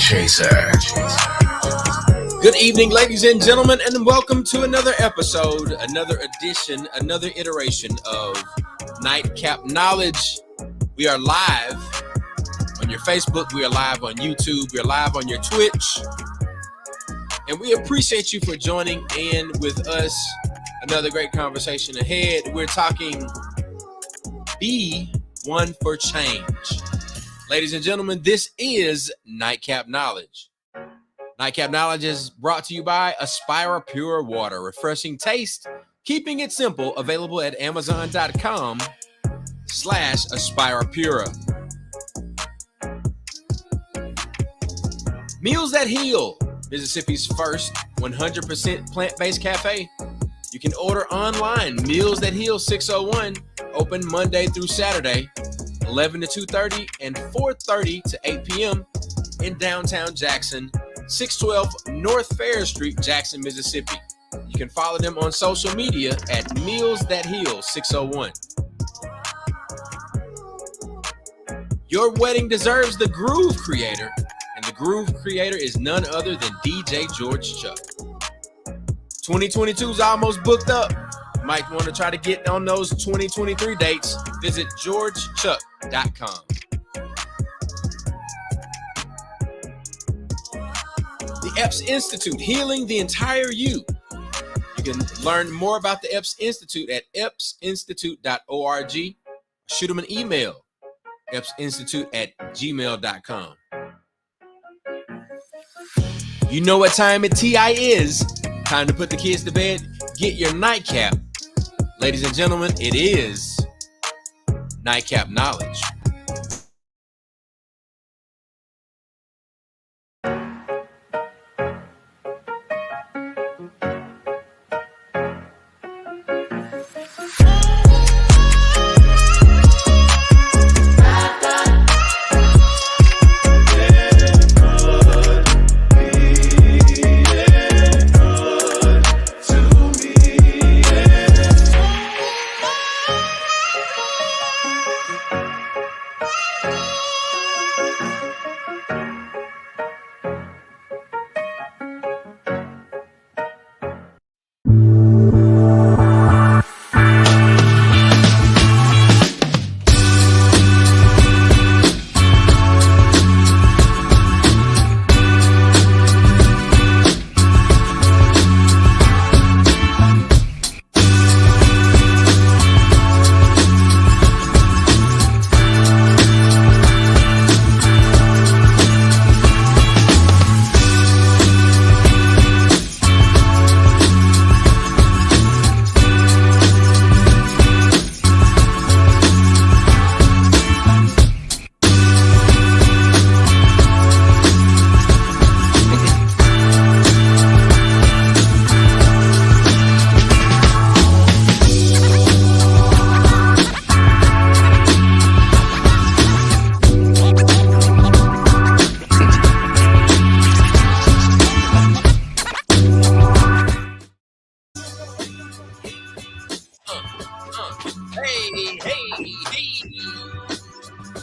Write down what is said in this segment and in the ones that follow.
Chaser. Good evening, ladies and gentlemen, and welcome to another episode, another edition, another iteration of Nightcap Knowledge. We are live on your Facebook, we are live on YouTube, we are live on your Twitch, and we appreciate you for joining in with us. Another great conversation ahead. We're talking B1 for change. Ladies and gentlemen, this is Nightcap Knowledge. Nightcap Knowledge is brought to you by Aspira Pure Water. Refreshing taste, keeping it simple. Available at Amazon.com/Aspira Pura. Meals That Heal, Mississippi's first 100% plant-based cafe. You can order online. Meals That Heal 601, open Monday through Saturday, 11 to 2:30 and 4:30 to 8 p.m. in downtown Jackson, 612 North Fair Street, Jackson, Mississippi. You can follow them on social media at Meals That Heal 601. Your wedding deserves the Groove Creator, and the Groove Creator is none other than DJ George Chuck. 2022 is almost booked up. You might want to try to get on those 2023 dates. Visit georgechuck.com. The EPS Institute, healing the entire you. You can learn more about the EPS Institute at epsinstitute.org. Shoot them an email, epsinstitute@gmail.com. You know what time at TI is. Time to put the kids to bed. Get your nightcap. Ladies and gentlemen, it is Nightcap Knowledge.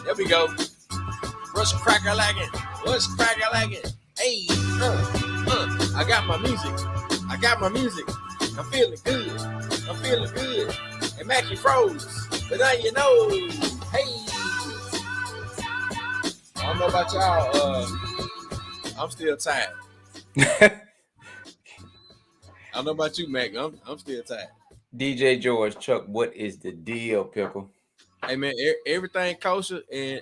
There we go. What's crack-a-lackin'? What's crack-a-lackin'? Hey, I got my music. I'm feeling good. Hey, Mac, you froze. But now you know. Hey. I don't know about y'all. I'm still tired. I don't know about you, Mac. I'm still tired. DJ George Chuck, what is the deal, Pickle? Hey man, everything kosher, and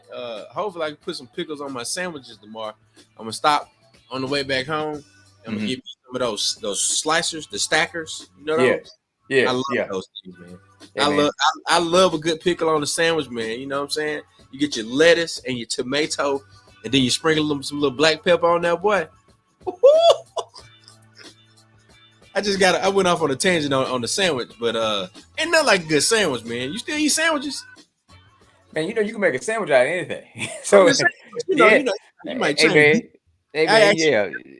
hopefully I can put some pickles on my sandwiches tomorrow. I'm gonna stop on the way back home. I'm gonna give you some of those slicers, the stackers. You know those? Yeah. I love those things, man. Yeah, I love a good pickle on the sandwich, man. You know what I'm saying? You get your lettuce and your tomato, and then you sprinkle some little black pepper on that boy. I went off on a tangent on the sandwich, but ain't nothing like a good sandwich, man. You still eat sandwiches? Man, you know you can make a sandwich out of anything. So you might change. Hey man,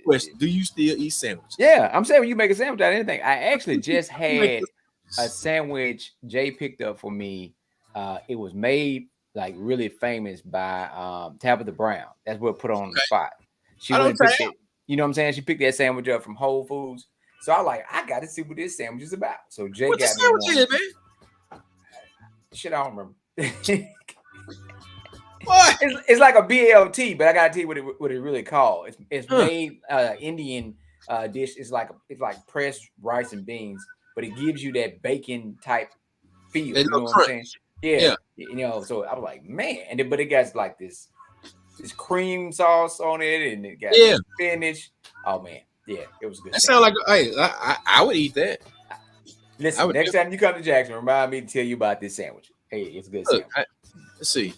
Question: do you still eat sandwiches? Yeah, I'm saying when you make a sandwich out of anything. I actually just had a sandwich Jay picked up for me. It was made like really famous by Tabitha Brown. That's what put on the spot. She went and picked it. You know what I'm saying? She picked that sandwich up from Whole Foods. So I like, I got to see what this sandwich is about. So Jay what got the sandwich me one. is, man? Shit, I don't remember. What? It's like a BLT, but I gotta tell you what it really called. It's made Indian dish. It's like pressed rice and beans, but it gives you that bacon type feel. You know what I'm saying? Yeah. You know. So I was like, man, but it got like this cream sauce on it, and it got spinach. Oh man, yeah, it was good. That sounds like I would eat that. Listen, next time you come to Jackson, remind me to tell you about this sandwich. Hey, it's a good sandwich. Let's see.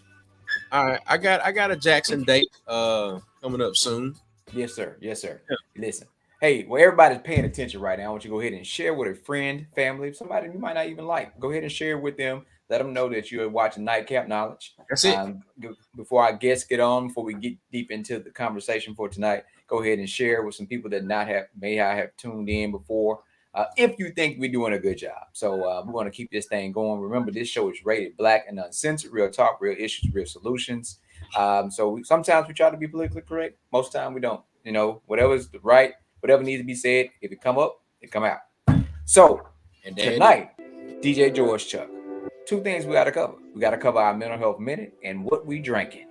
All right, I got a Jackson date coming up soon. Yes, sir. Yes, sir. Yeah. Listen, hey, well, everybody's paying attention right now. I want you to go ahead and share with a friend, family, somebody you might not even like. Go ahead and share with them. Let them know that you're watching Nightcap Knowledge. That's it. Before our guests get on, before we get deep into the conversation for tonight, go ahead and share with some people that may not have tuned in before. If you think we're doing a good job. So we want to keep this thing going. Remember, this show is rated Black and uncensored, real talk, real issues, real solutions. So sometimes we try to be politically correct. Most of the time we don't. You know, whatever's right, whatever needs to be said, if it come up, it come out. So tonight, DJ George Chuck, two things we got to cover. We got to cover our mental health minute and what we drinking.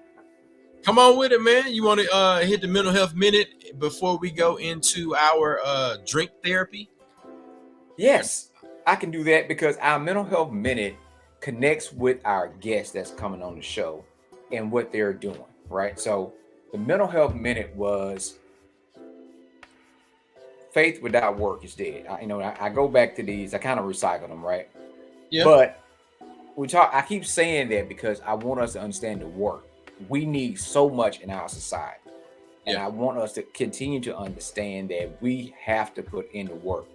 Come on with it, man. You want to hit the mental health minute before we go into our drink therapy? Yes, I can do that because our mental health minute connects with our guest that's coming on the show and what they're doing, right? So the mental health minute was faith without work is dead. I go back to these. I kind of recycle them, right? Yeah. But I keep saying that because I want us to understand the work. We need so much in our society. And I want us to continue to understand that we have to put in the work.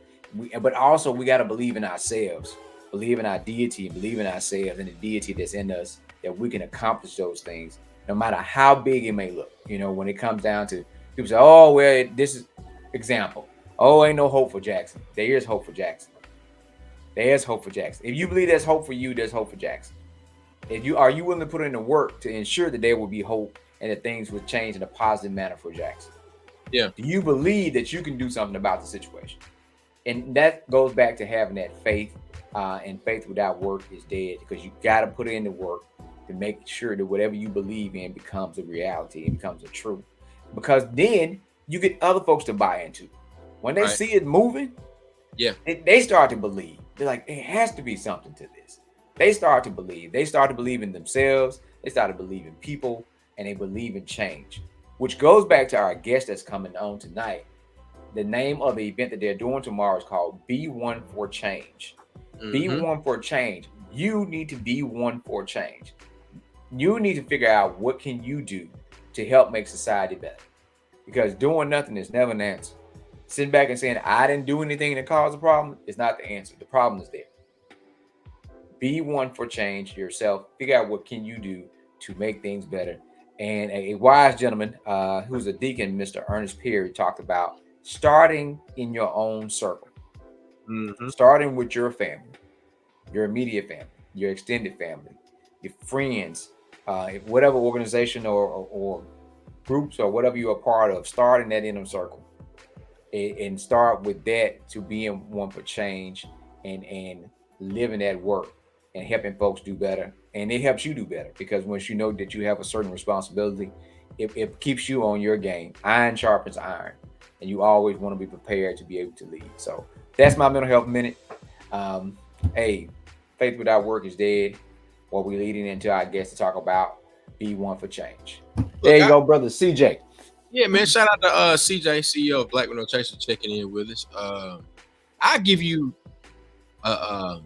But also we got to believe in ourselves, believe in our deity, believe in ourselves and the deity that's in us, that we can accomplish those things, no matter how big it may look. You know, when it comes down to people say, oh, well, this is example. Oh, ain't no hope for Jackson. There is hope for Jackson. There's hope for Jackson. If you believe there's hope for you, there's hope for Jackson. Are you willing to put in the work to ensure that there will be hope and that things will change in a positive manner for Jackson? Yeah. Do you believe that you can do something about the situation? And that goes back to having that faith, and faith without work is dead, because you got to put in the work to make sure that whatever you believe in becomes a reality and becomes a truth. Because then you get other folks to buy into it. When they see it moving, they start to believe. They're like, it has to be something to this. They start to believe. They start to believe in themselves. They start to believe in people, and they believe in change, which goes back to our guest that's coming on tonight. The name of the event that they're doing tomorrow is called B1 for Change. B1 for Change. You need to be one for change. You need to figure out what can you do to help make society better. Because doing nothing is never an answer. Sitting back and saying, I didn't do anything to cause a problem is not the answer. The problem is there. Be one for change yourself. Figure out what can you do to make things better. And a wise gentleman who's a deacon, Mr. Ernest Perry, talked about starting in your own circle. Starting with your family, your immediate family, your extended family, your friends, whatever organization or groups or whatever you're a part of, start in that inner circle. And start with that to being one for change and living that work and helping folks do better. And it helps you do better, because once you know that you have a certain responsibility, it keeps you on your game. Iron sharpens iron, and you always want to be prepared to be able to lead. So that's my mental health minute. Hey, faith without work is dead. What we're leading into our guest to talk about, be one for change. There you go, brother CJ. Yeah, man. Shout out to CJ, CEO of Black with No Chaser, checking in with us. I give you, I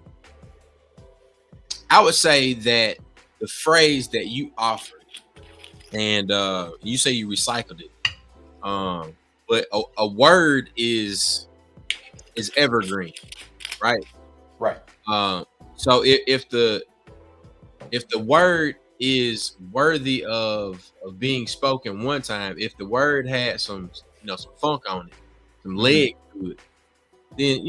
would say that the phrase that you offered, and you say you recycled it, but a word is evergreen, right? Right. So if the word is worthy of being spoken one time, if the word had some funk on it, some leg to it, then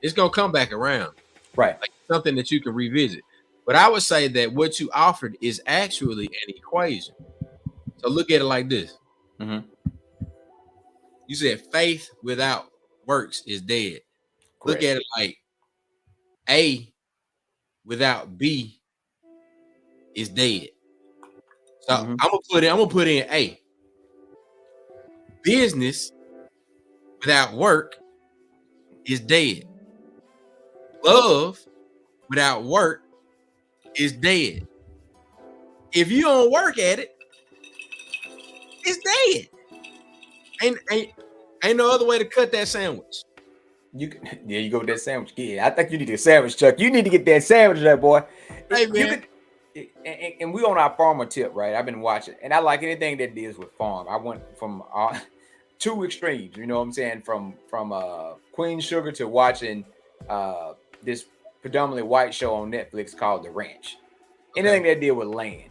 it's gonna come back around, right? Like something that you can revisit. But I would say that what you offered is actually an equation. So look at it like this: You said faith without works is dead. Correct. Look at it like A without B is dead. So I'm gonna put in A. Business without work is dead. Love without work is dead. If you don't work at it, it's dead. Ain't no other way to cut that sandwich. You go with that sandwich. Yeah, I think you need a sandwich, Chuck. You need to get that sandwich, there, boy. Hey, man. And we on our farmer tip, right? I've been watching, and I like anything that deals with farm. I went from two extremes, you know what I'm saying? From Queen Sugar to watching this predominantly white show on Netflix called The Ranch. Okay. Anything that deal with land.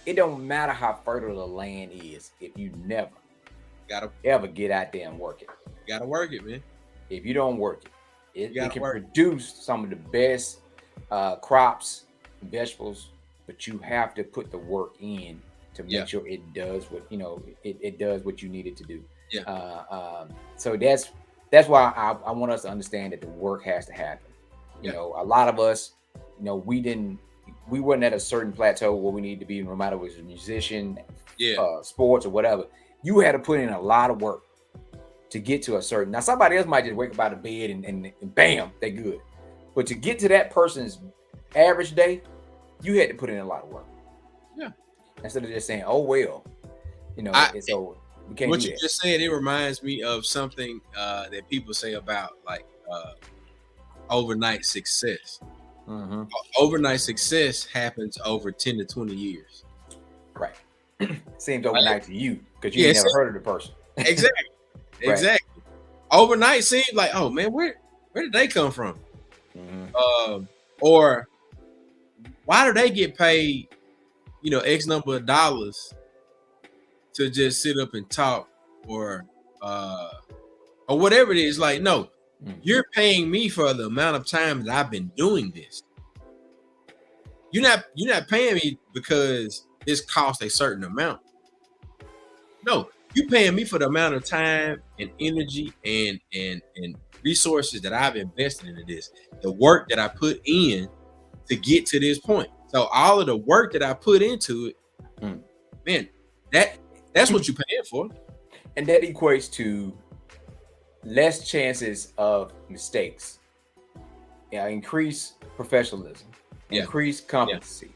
It don't matter how fertile the land is if you never ever get out there and work it. You gotta work it, man. If you don't work it can produce some of the best crops, vegetables, but you have to put the work in to make sure it does what it does what you need it to do. Yeah. So that's why I want us to understand that the work has to happen. You know, a lot of us, we weren't at a certain plateau where we need to be, no matter if it was a musician, sports or whatever. You had to put in a lot of work to get to a certain. Now somebody else might just wake up out of bed and bam, they good. But to get to that person's average day, you had to put in a lot of work. Yeah. Instead of just saying, "Oh well," so we can't. What you just said, it reminds me of something that people say about like overnight success. Mm-hmm. Overnight success happens over 10 to 20 years. Right. Seems overnight to you because you never heard of the person. Exactly. Right. Exactly. Overnight seems like, oh man, where did they come from? Mm-hmm. Or why do they get paid, X number of dollars to just sit up and talk or whatever it is? Like, no, you're paying me for the amount of time that I've been doing this. You're not paying me because this costs a certain amount. No, you're paying me for the amount of time and energy and resources that I've invested into this, the work that I put in to get to this point. So all of the work that I put into it, man, that's what you're paying for. And that equates to less chances of mistakes, increase professionalism, increase competency.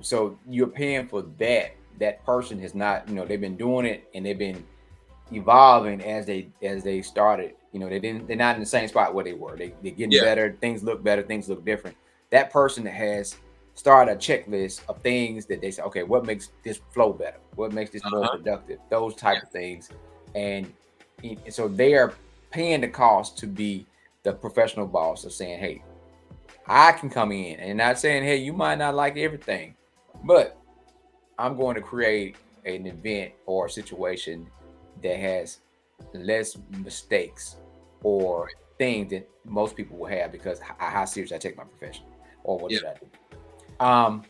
So you're paying for that. That person has not, they've been doing it and they've been evolving as they started. They're not in the same spot where they were. They're getting better. Things look better. Things look different. That person has started a checklist of things that they say, okay, what makes this flow better? What makes this more productive? Those type of things. And so they are paying the cost to be the professional boss of saying, hey, I can come in and not saying, hey, you might not like everything, but I'm going to create an event or a situation that has less mistakes or things that most people will have because how serious I take my profession or what did I do.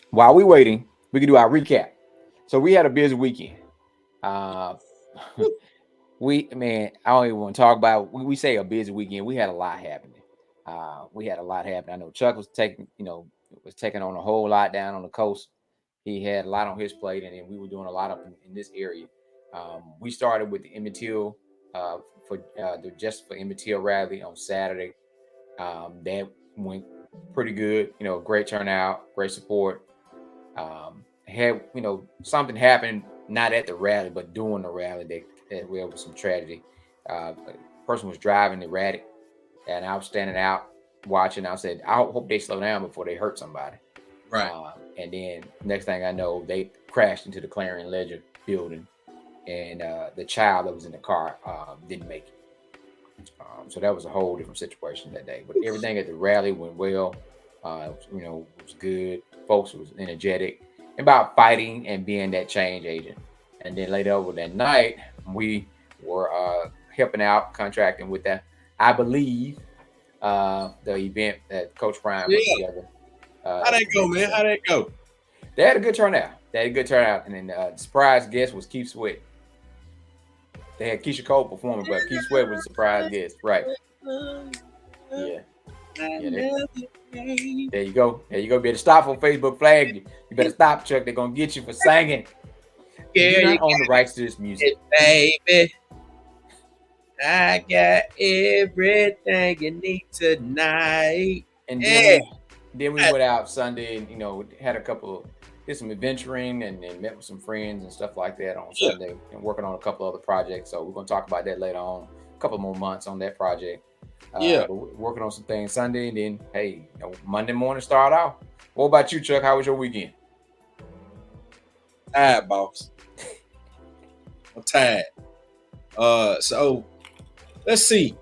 While we're waiting, we can do our recap. So we had a busy weekend. I don't even want to talk about it. We say a busy weekend. We had a lot happening. I know Chuck was taking on a whole lot down on the coast. He had a lot on his plate, and then we were doing a lot up in this area. We started with the Emmett Till for Emmett Till rally on Saturday. That went pretty good. Great turnout, great support. Had something happened not at the rally, but during the rally that there was some tragedy. A person was driving erratic, and I was standing out watching. I said, I hope they slow down before they hurt somebody. Right. And then next thing I know, they crashed into the Clarion Ledger building, and the child that was in the car didn't make it. So that was a whole different situation that day. But everything at the rally went well. It was good. Folks was energetic about fighting and being that change agent. And then later over that night, we were helping out, contracting with that. I believe the event that Coach Prime put together. How'd that go, man? How'd that go? They had a good turnout. And then the surprise guest was Keith Sweat. They had Keisha Cole performing, but Keith Sweat was a surprise guest. Right. Yeah. There you go. Better stop on Facebook flag you. You better stop, Chuck. They're gonna get you for singing. Yeah, you own the rights to this music, baby. I got everything you need tonight. And then we went out Sunday and did some adventuring and met with some friends and stuff like that on Sunday, and working on a couple other projects. So we're gonna talk about that later on. A couple more months on that project. But we're working on some things Sunday, and then Monday morning start out. What about you, Chuck? How was your weekend? Tired, boss. I'm tired. So let's see.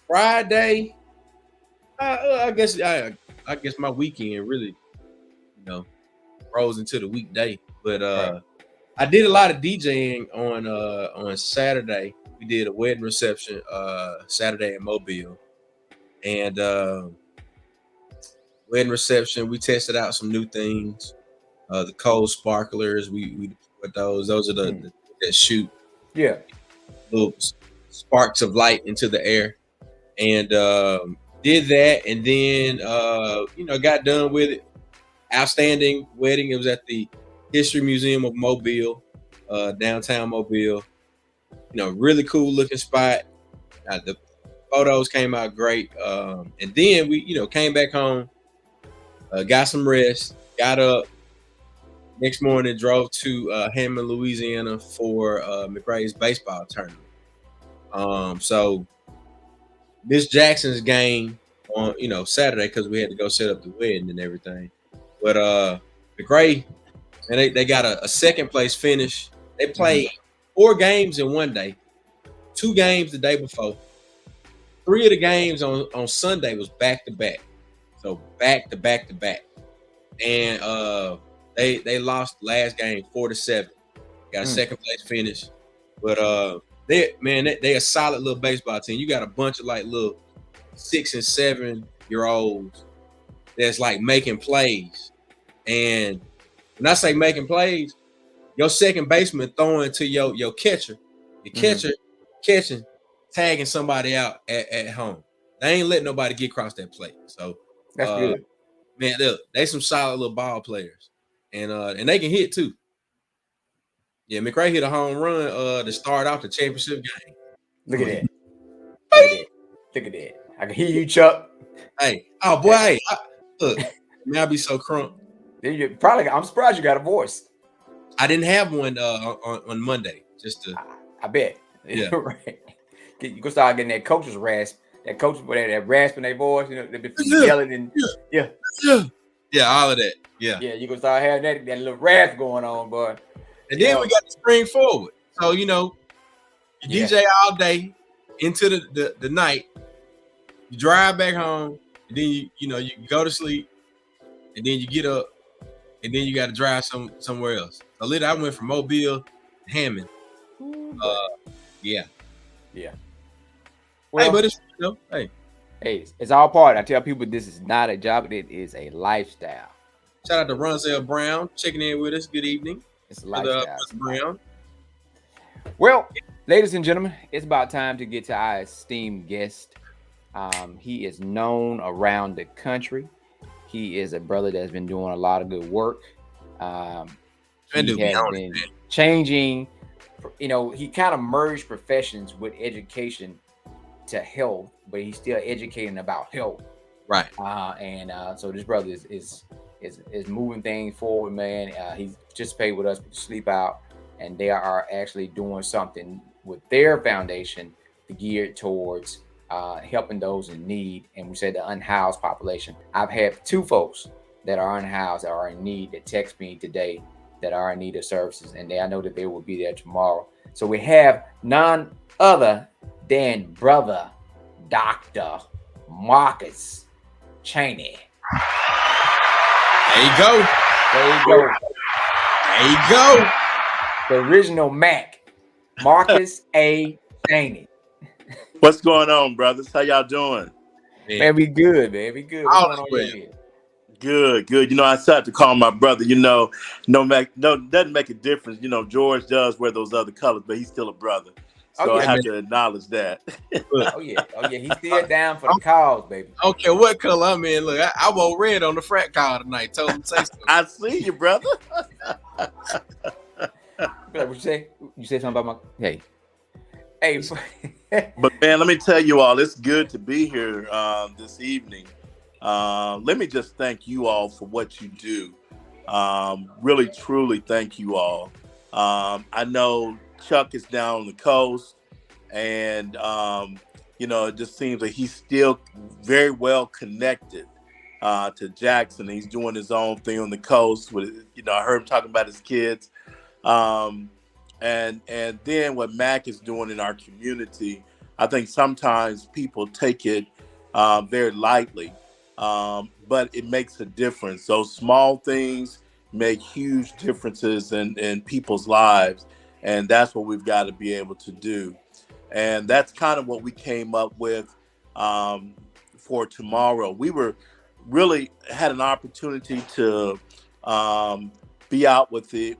Friday. I guess my weekend really, rolls into the weekday. But I did a lot of DJing on Saturday. We did a wedding reception Saturday in Mobile, and wedding reception. We tested out some new things. The cold sparklers. We put those. Those are the that shoot. Yeah. Little sparks of light into the air, and did that, and then got done with it. Outstanding wedding. It was at the History Museum of Mobile, downtown Mobile. Really cool looking spot. The photos came out great, and then we came back home, got some rest, got up. Next morning, drove to Hammond, Louisiana for McRae's baseball tournament. So Miss Jackson's game on Saturday, because we had to go set up the wedding and everything. But McRae, and they got a second place finish. They played 4 games in one day, 2 games the day before. 3 of the games on Sunday was back to back, so back to back to back, and they lost the last game 4-7. Got a second place finish, but they a solid little baseball team. You got a bunch of like little 6 and 7-year-olds that's like making plays, and when I say making plays, your second baseman throwing to your catcher, your catcher catching, tagging somebody out at home. They ain't letting nobody get across that plate. So that's good. Man, they some solid little ball players, and they can hit too. Yeah, McRae hit a home run to start off the championship game. Look at that. Look at that. I can hear you, Chuck. Hey, oh boy, hey, look, man, I be so crunk. I'm surprised you got a voice. I didn't have one on Monday. I bet. Yeah. Right. You go start getting that coach's rasp. That coach with that rasp in their voice, they be yelling and all of that. Yeah. Yeah, you gonna start having that little rasp going on, boy. And then we got to spring forward. So you DJ all day into the night. You drive back home, and then you go to sleep, and then you get up, and then you got to drive somewhere else. So later, I went from Mobile to Hammond. Yeah. Well, hey, but it's hey, it's all part. I tell people this is not a job; it is a lifestyle. Shout out to Ronzel Brown checking in with us. Good evening. It's a lifestyle. Brown. Well, ladies and gentlemen, it's about time to get to our esteemed guest. He is known around the country. He is a brother that's been doing a lot of good work. He has been changing. He kind of merged professions with education to health, but he's still educating about health. Right. So this brother is moving things forward, man. He's participated with us with Sleep Out, and they are actually doing something with their foundation geared towards helping those in need. And we said the unhoused population. I've had 2 folks that are unhoused, that are in need, that text me today that are in need of services, and I know that they will be there tomorrow. So we have none other than brother Dr. Marcus Chanay. There you go. The original Mac, Marcus A. Chanay. What's going on, brothers? How y'all doing? Man, we good, man. We good. What's going on here? Good, good. I still have to call my brother. No, doesn't make a difference. George does wear those other colors, but he's still a brother. Oh So I yeah, Hey have man, to acknowledge that. look, oh yeah. He's still down for I the cause, baby. don't care what color I'm in. Look, I wore red on the frat call tonight. Told him to say something. I see you, brother. What you say? You say something about my hey. But man, let me tell you all, it's good to be here this evening. Let me just thank you all for what you do. Really, truly, thank you all. I know Chuck is down on the coast, and it just seems like he's still very well connected to Jackson. He's doing his own thing on the coast. With I heard him talking about his kids. Um, and then what Mac is doing in our community, I think sometimes people take it very lightly, but it makes a difference. Those small things make huge differences in people's lives, and that's what we've got to be able to do. And that's kind of what we came up with um, for tomorrow. We were really had an opportunity to um, be out with the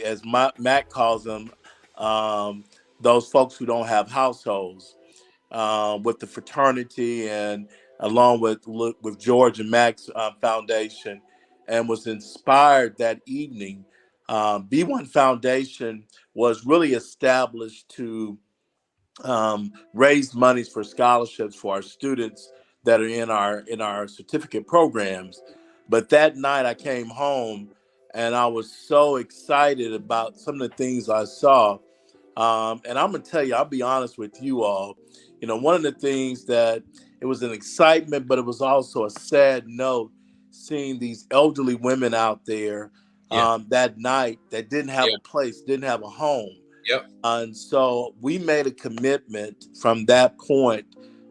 as Matt calls them, um, those folks who don't have households, with the fraternity and along with George and Max Foundation, and was inspired that evening. B1 Foundation was really established to raise monies for scholarships for our students that are in our certificate programs. But that night I came home and I was so excited about some of the things I saw. And I'm gonna tell you, I'll be honest with you all. One of the things that it was an excitement, but it was also a sad note seeing these elderly women out there Yeah, that night that didn't have yeah, a place, didn't have a home. yep, And so we made a commitment from that point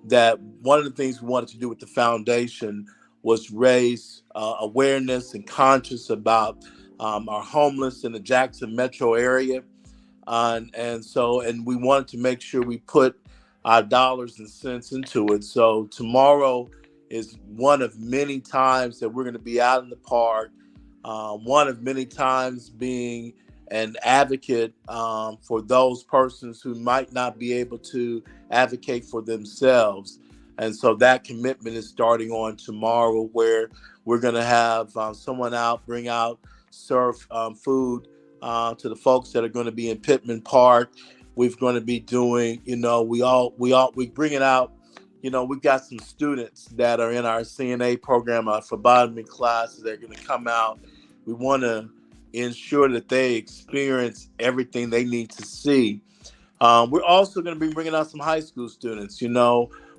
that one of the things we wanted to do with the foundation was raise awareness and conscious about our homeless in the Jackson metro area. And we wanted to make sure we put our dollars and cents into it. So tomorrow is one of many times that we're going to be out in the park. One of many times being an advocate for those persons who might not be able to advocate for themselves. And so that commitment is starting on tomorrow, where we're going to have someone out, bring out, serve food to the folks that are going to be in Pittman Park. We're going to be doing, we bring it out. We've got some students that are in our CNA program, our phlebotomy classes. They're going to come out. We want to ensure that they experience everything they need to see. We're also going to be bringing out some high school students.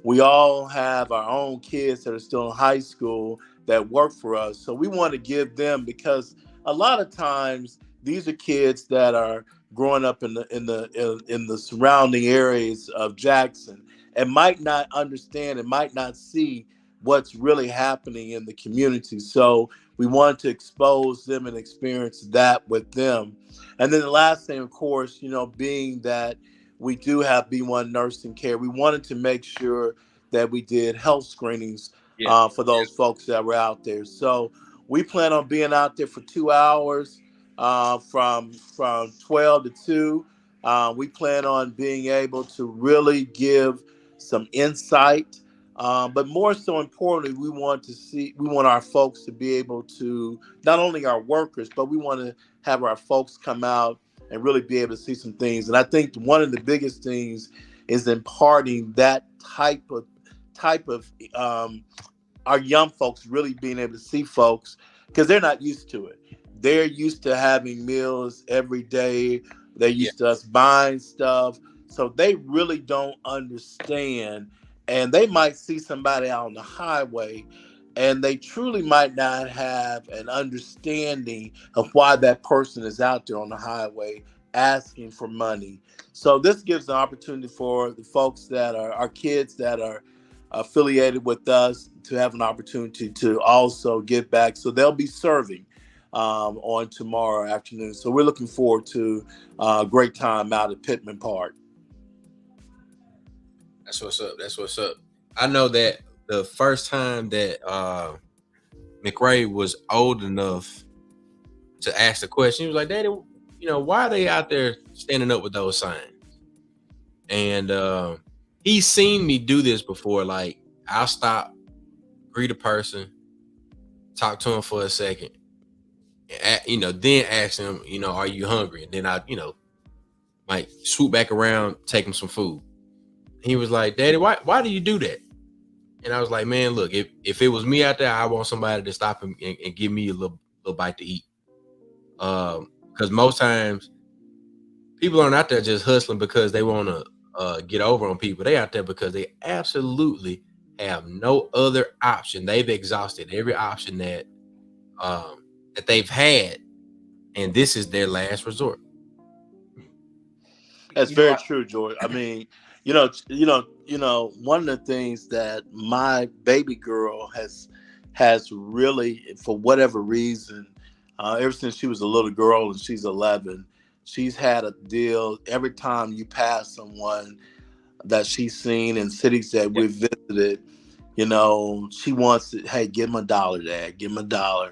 We all have our own kids that are still in high school that work for us. So we want to give them, because a lot of times these are kids that are growing up in the surrounding areas of Jackson and might not understand and might not see what's really happening in the community. So we want to expose them and experience that with them. And then the last thing, of course, being that we do have B1 nursing care, we wanted to make sure that we did health screenings yeah, for those folks that were out there. So we plan on being out there for 2 hours, from 12 to 2. We plan on being able to really give some insight, but more so importantly, we want our folks to be able to, not only our workers, but we want to have our folks come out and really be able to see some things. And I think one of the biggest things is imparting that type of our young folks really being able to see folks, because they're not used to it. They're used to having meals every day. They're yeah, used to us buying stuff. So they really don't understand. And they might see somebody out on the highway and they truly might not have an understanding of why that person is out there on the highway asking for money. So this gives an opportunity for the folks that are our kids that are affiliated with us to have an opportunity to also give back. So they'll be serving on tomorrow afternoon. So we're looking forward to a great time out at Pittman Park. that's what's up. That's what's up. I know that the first time that McRae was old enough to ask the question. He was like, "Daddy, why are they out there standing up with those signs?" And he's seen me do this before. Like, I'll stop, greet a person, talk to him for a second, then ask him, are you hungry? And then I, might swoop back around, take him some food. He was like, "Daddy, why do you do that?" And I was like, "Man, look, if it was me out there, I want somebody to stop him and give me a little bite to eat." Because most times people aren't out there just hustling because they want to get over on people. They out there because they absolutely have no other option. They've exhausted every option that they've had, and this is their last resort. That's very true, George. I mean, one of the things that my baby girl has really, for whatever reason, ever since she was a little girl and she's 11, she's had a deal every time you pass someone that she's seen in cities that we've visited. She wants to, hey, give him $1, Dad, give him $1.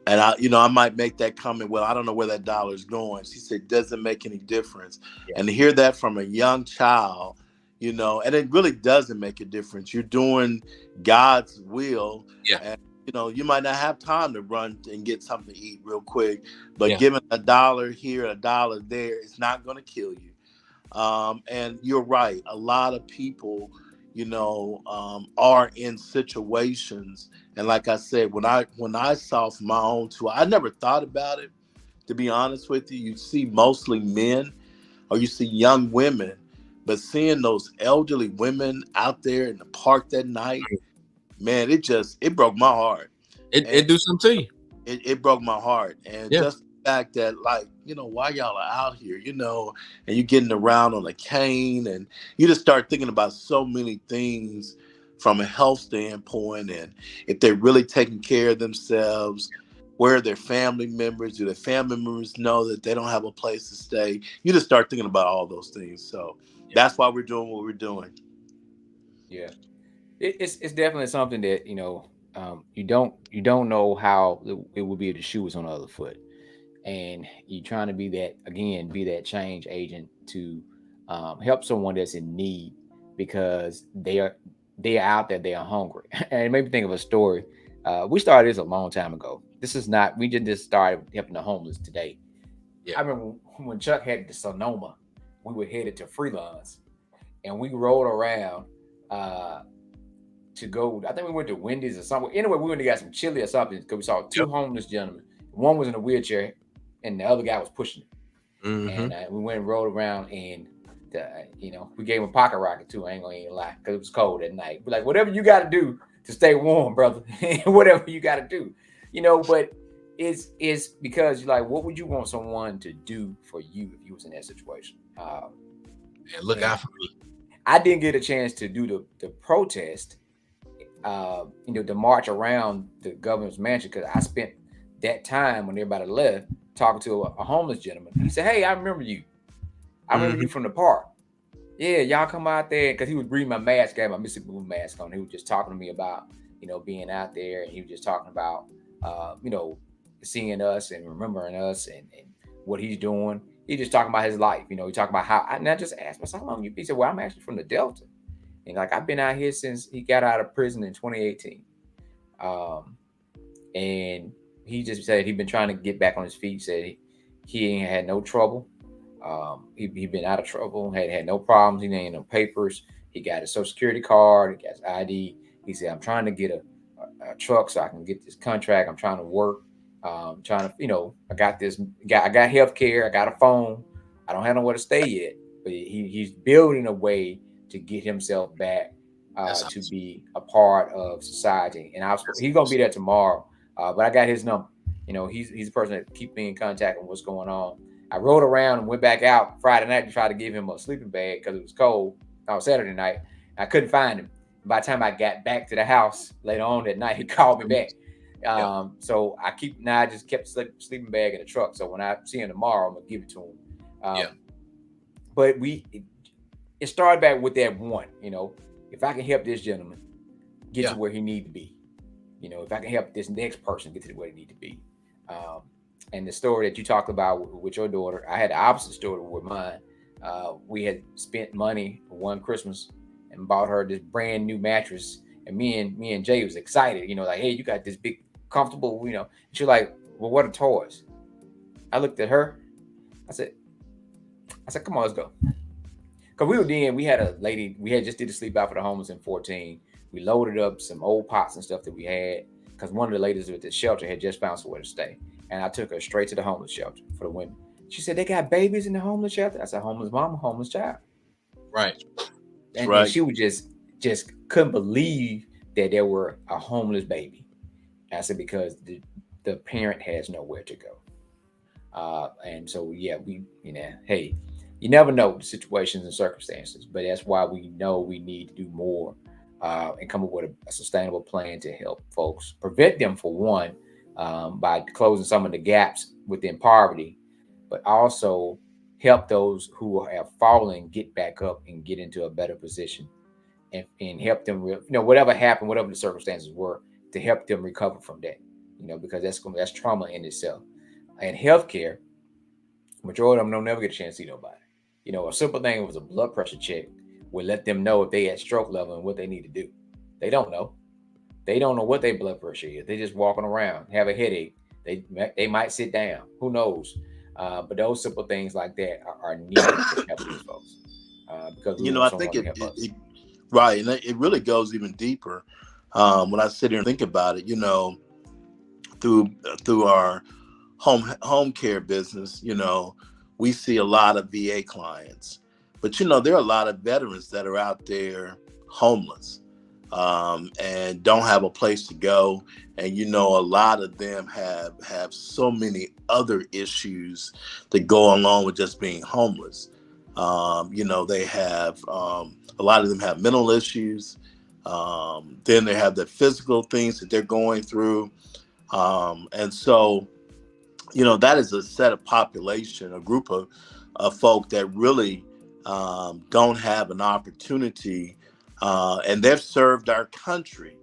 And I might make that comment. Well, I don't know where that dollar is going. She said, doesn't make any difference. Yeah. And to hear that from a young child, and it really doesn't make a difference. You're doing God's will. Yeah. And, you might not have time to run and get something to eat real quick, but giving $1 here, $1 there, it's not going to kill you. And you're right. A lot of people, are in situations. And like I said, when I saw from my own tour, I never thought about it, to be honest with you. You see mostly men or you see young women, but seeing those elderly women out there in the park that night, man, it broke my heart. It do something to you. It broke my heart. And just the fact that, like, why y'all are out here, and you're getting around on a cane, and you just start thinking about so many things from a health standpoint, and if they're really taking care of themselves, where are their family members? Do their family members know that they don't have a place to stay? You just start thinking about all those things. So that's why we're doing what we're doing. Yeah, it's definitely something that you don't know how it will be if the shoe was on the other foot, and you're trying to be that change agent to help someone that's in need, because they are out there, they are hungry. And it made me think of a story. We started this a long time ago. We just started helping the homeless today. Yeah. I remember when Chuck had the Sonoma, we were headed to Freelance, and we rode around to go. I think we went to Wendy's or something. Anyway, we went to get some chili or something because we saw two homeless gentlemen. One was in a wheelchair, and the other guy was pushing it. Mm-hmm. And we went and rode around, and we gave him a pocket rocket too. I ain't gonna even lie, because it was cold at night. We're like, whatever you got to do to stay warm, brother. Whatever you got to do, But it's because you're like, what would you want someone to do for you if you was in that situation? And look out for me. I didn't get a chance to do the protest, the march around the governor's mansion, because I spent that time when everybody left talking to a homeless gentleman. He said, "Hey, I remember you. I remember you from the park. Yeah, y'all come out there," because he was reading my mask, got my Mississippi Blue mask on. He was just talking to me about, being out there, and he was just talking about, seeing us and remembering us and what he's doing. He's just talking about his life. He talking about how. And I just asked myself, how long you? He said, "Well, I'm actually from the Delta, and I've been out here since he got out of prison in 2018." And he just said he'd been trying to get back on his feet. Said he ain't had no trouble. He'd been out of trouble, had no problems. He ain't no papers. He got his Social Security card. He got his ID. He said, "I'm trying to get a truck so I can get this contract. I'm trying to work. I got this. I got health care. I got a phone. I don't have nowhere to stay yet." But he's building a way to get himself back to be a part of society. And he's gonna be there tomorrow. But I got his number. He's the person that keeps me in contact with what's going on. I rode around and went back out Friday night to try to give him a sleeping bag because it was cold on Saturday night. I couldn't find him. By the time I got back to the house later on that night, he called me back. So I just kept the sleeping bag in the truck. So when I see him tomorrow, I'm gonna give it to him. But it started back with that one. If I can help this gentleman get to where he needs to be, if I can help this next person get to where they need to be. Um, and the story that you talked about with your daughter, I had the opposite story with mine. We had spent money one Christmas and bought her this brand new mattress, and me and Jay was excited, like, hey, you got this big comfortable, And she's like, well, what are toys? I looked at her. I said, come on, let's go. Because we had a lady, we had just did a sleep out for the homeless in 14. We loaded up some old pots and stuff that we had because one of the ladies with the shelter had just found somewhere to stay. And I took her straight to the homeless shelter for the women. She said, they got babies in the homeless shelter? I said, homeless mama, homeless child. Right. And she would just couldn't believe that there were a homeless baby. I said, because the parent has nowhere to go. And so, yeah, hey, you never know the situations and circumstances, but that's why we know we need to do more and come up with a sustainable plan to help folks, prevent them, for one, by closing some of the gaps within poverty, but also help those who have fallen get back up and get into a better position, and help them, whatever happened, whatever the circumstances were, to help them recover from that, because that's trauma in itself. And healthcare, majority of them don't never get a chance to see nobody. A simple thing was a blood pressure check would let them know if they at stroke level and what they need to do. They don't know. They don't know what their blood pressure is. They just walking around, have a headache. They might sit down. Who knows? But those simple things like that are needed to help these folks. Because I think it right, and it really goes even deeper. When I sit here and think about it, through our home care business, we see a lot of VA clients, but there are a lot of veterans that are out there homeless, and don't have a place to go. And a lot of them have so many other issues that go along with just being homeless. They have a lot of them have mental issues. Then they have the physical things that they're going through, and so that is a set of population, a group of folk that really don't have an opportunity, and they've served our country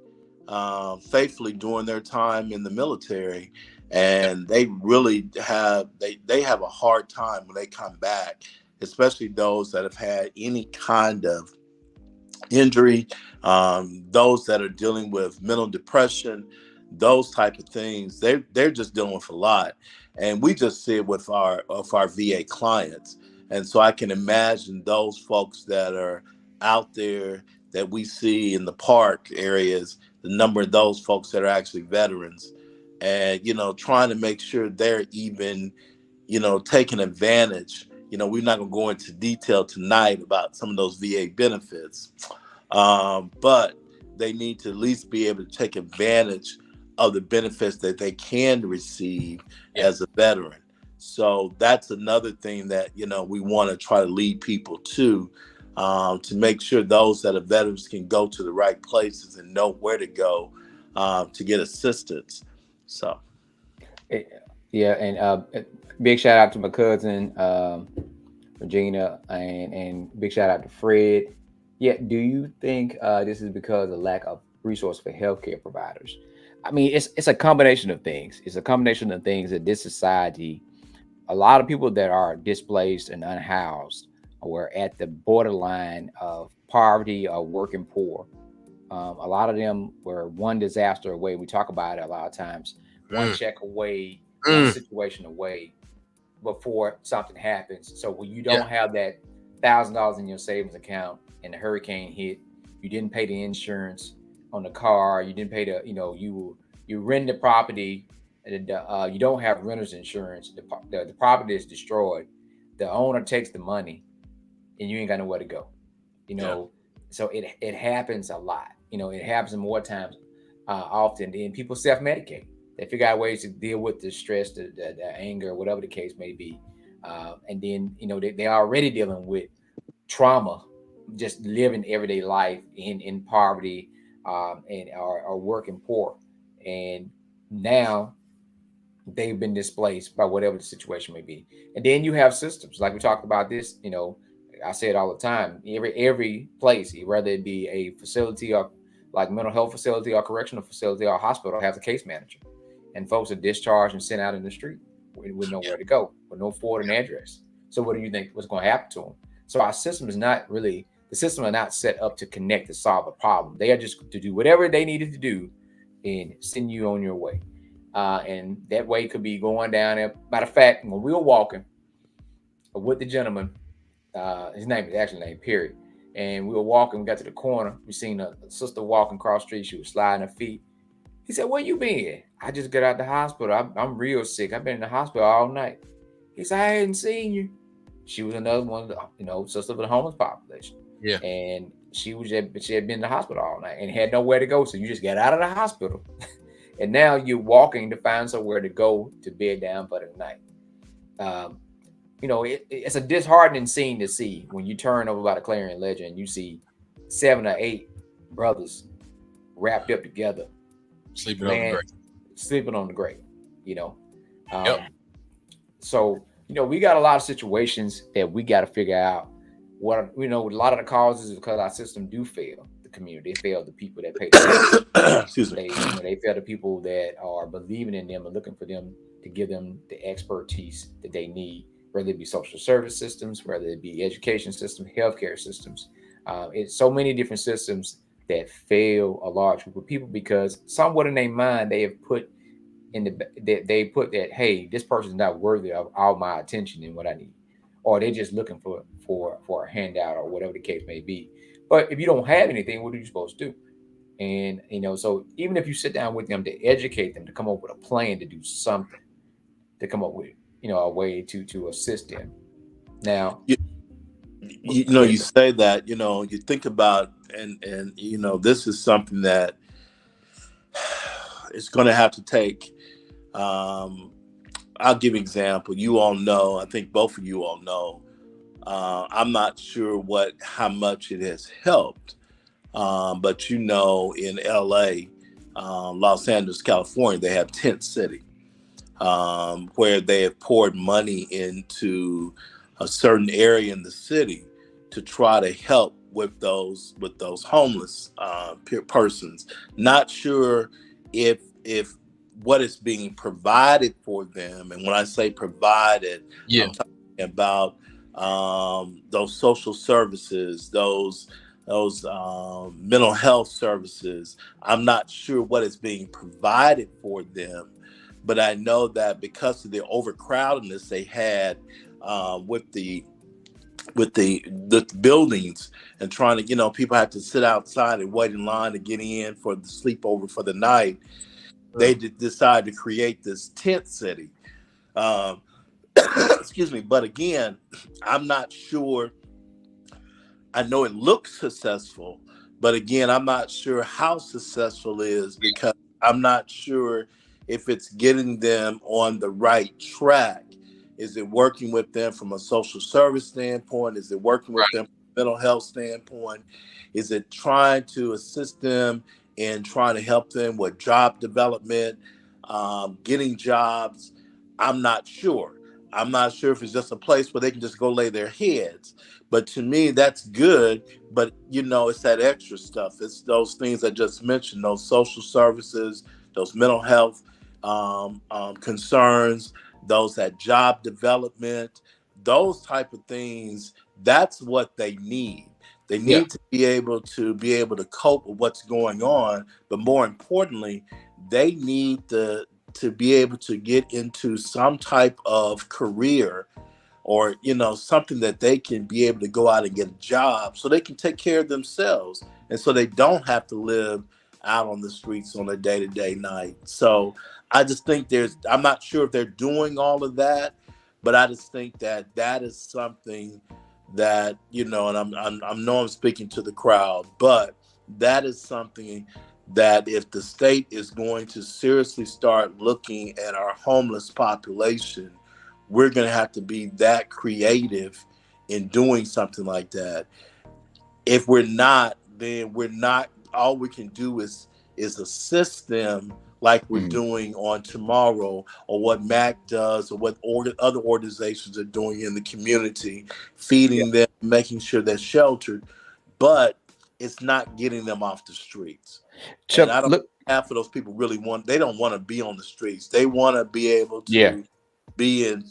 faithfully during their time in the military, and they really have they have a hard time when they come back, especially those that have had any kind of injury, those that are dealing with mental depression, those type of things. They're just dealing with a lot, and we just see it with our VA clients. And so I can imagine those folks that are out there that we see in the park areas, the number of those folks that are actually veterans, and trying to make sure they're even taking advantage. We're not going to go into detail tonight about some of those VA benefits, but they need to at least be able to take advantage of the benefits that they can receive as a veteran. So that's another thing that we want to try to lead people to make sure those that are veterans can go to the right places and know where to go to get assistance. So yeah, and big shout out to my cousin Regina, and big shout out to Fred. Yeah, do you think this is because of lack of resource for healthcare providers? I mean, it's a combination of things. It's a combination of things that this society, a lot of people that are displaced and unhoused, or at the borderline of poverty or working poor. A lot of them were one disaster away. We talk about it a lot of times. One check away, one situation away before something happens. So when you don't have that $1,000 in your savings account and the hurricane hit, you didn't pay the insurance on the car, you didn't pay the, you rent the property, and you don't have renter's insurance. The property is destroyed. The owner takes the money, and you ain't got nowhere to go. So it happens a lot. It happens more times often. And people self-medicate. They figure out ways to deal with the stress, the anger, whatever the case may be. And then, they're already dealing with trauma, just living everyday life in poverty, and are working poor. And now they've been displaced by whatever the situation may be. And then you have systems, like we talked about this, I say it all the time, every place, whether it be a facility or like mental health facility or correctional facility or hospital has a case manager, and folks are discharged and sent out in the street with nowhere to go, with no forwarding address. So what do you think what's going to happen to them? So our system is not really, the system are not set up to connect to solve a problem. They are just to do whatever they needed to do and send you on your way. And that way could be going down there. Matter of fact, when we were walking with the gentleman, his name is actually named Perry, and we were walking, we got to the corner, we seen a sister walking across the street, she was sliding her feet. He said, "Where you been?" "I just got out the hospital. I'm real sick. I've been in the hospital all night." He said, "I hadn't seen you." She was another one of the, sister of the homeless population. Yeah. And she had been in the hospital all night and had nowhere to go. So you just got out of the hospital. And now you're walking to find somewhere to go to bed down for the night. It's a disheartening scene to see when you turn over by the Clarion Ledger and you see 7 or 8 brothers wrapped up together, sleeping on the grave. So we got a lot of situations that we got to figure out. What a lot of the causes is because our system do fail the community. They fail the people that pay the Excuse me. They fail the people that are believing in them and looking for them to give them the expertise that they need, whether it be social service systems, whether it be education systems, healthcare systems. It's so many different systems that fail a large group of people because somewhat in their mind they have put that, hey, this person is not worthy of all my attention and what I need, or they're just looking for a handout or whatever the case may be. But if you don't have anything, what are you supposed to do? And so even if you sit down with them to educate them, to come up with a plan to do something, to come up with a way to assist them. Now, you say that, you think about, and this is something that it's going to have to take. I'll give an example. You all know, I think both of you all know, I'm not sure how much it has helped, but in LA, Los Angeles, California, they have Tent City, where they have poured money into a certain area in the city to try to help with those homeless persons. Not sure if what is being provided for them, and when I say provided, I'm talking about those social services, those mental health services. I'm not sure what is being provided for them, but I know that because of the overcrowdedness they had with the buildings, and trying to, people had to sit outside and wait in line to get in for the sleepover for the night. They decided to create this tent city. Excuse me. But again, I'm not sure. I know it looks successful, but again, I'm not sure how successful it is, because I'm not sure if it's getting them on the right track. Is it working with them from a social service standpoint? Is it working with them from a mental health standpoint? Is it trying to assist them in trying to help them with job development, getting jobs? I'm not sure. I'm not sure if it's just a place where they can just go lay their heads. But to me, that's good. But, it's that extra stuff. It's those things I just mentioned, those social services, those mental health concerns, those that job development, those type of things. That's what they need. They need to be able to cope with what's going on. But more importantly, they need to be able to get into some type of career, or, something that they can be able to go out and get a job so they can take care of themselves. And so they don't have to live out on the streets on a day-to-day night. So I just think I'm not sure if they're doing all of that, but I just think that is something that, and I know I'm speaking to the crowd, but that is something that if the state is going to seriously start looking at our homeless population, we're going to have to be that creative in doing something like that. If we're not, then all we can do is assist them, like we're doing on Tomorrow, or what MAC does, or what other organizations are doing in the community, feeding them, making sure they're sheltered. But it's not getting them off the streets. And Chuck, I don't look, half of those people really they don't want to be on the streets. They want to be able yeah. to be in,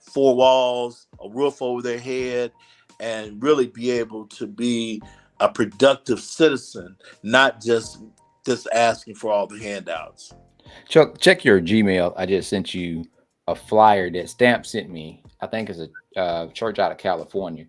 four walls, a roof over their head, and really be able to be a productive citizen, not just asking for all the handouts. Chuck, check your Gmail. I just sent you a flyer that Stamp sent me. I think it's a church out of California,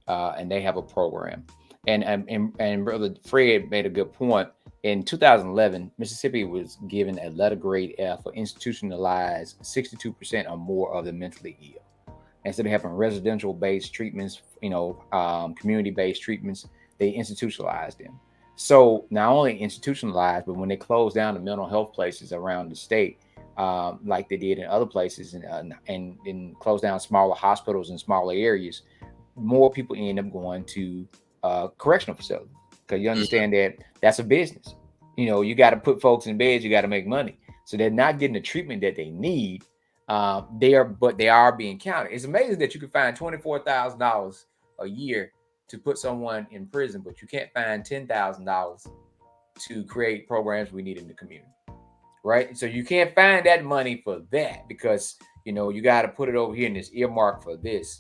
and they have a program. And Brother Fred made a good point. In 2011, Mississippi was given a letter grade F for institutionalized 62% or more of the mentally ill. Instead of having residential-based treatments, community-based treatments, they institutionalized them. So not only institutionalized, but when they closed down the mental health places around the state, like they did in other places, and closed down smaller hospitals in smaller areas, more people end up going to correctional facilities, because you understand that that's a business. You got to put folks in beds, you got to make money. So they're not getting the treatment that they need. They are being counted. It's amazing that you can find $24,000 a year to put someone in prison, but you can't find $10,000 to create programs we need in the community, right? So you can't find that money for that, because you got to put it over here in this earmark for this.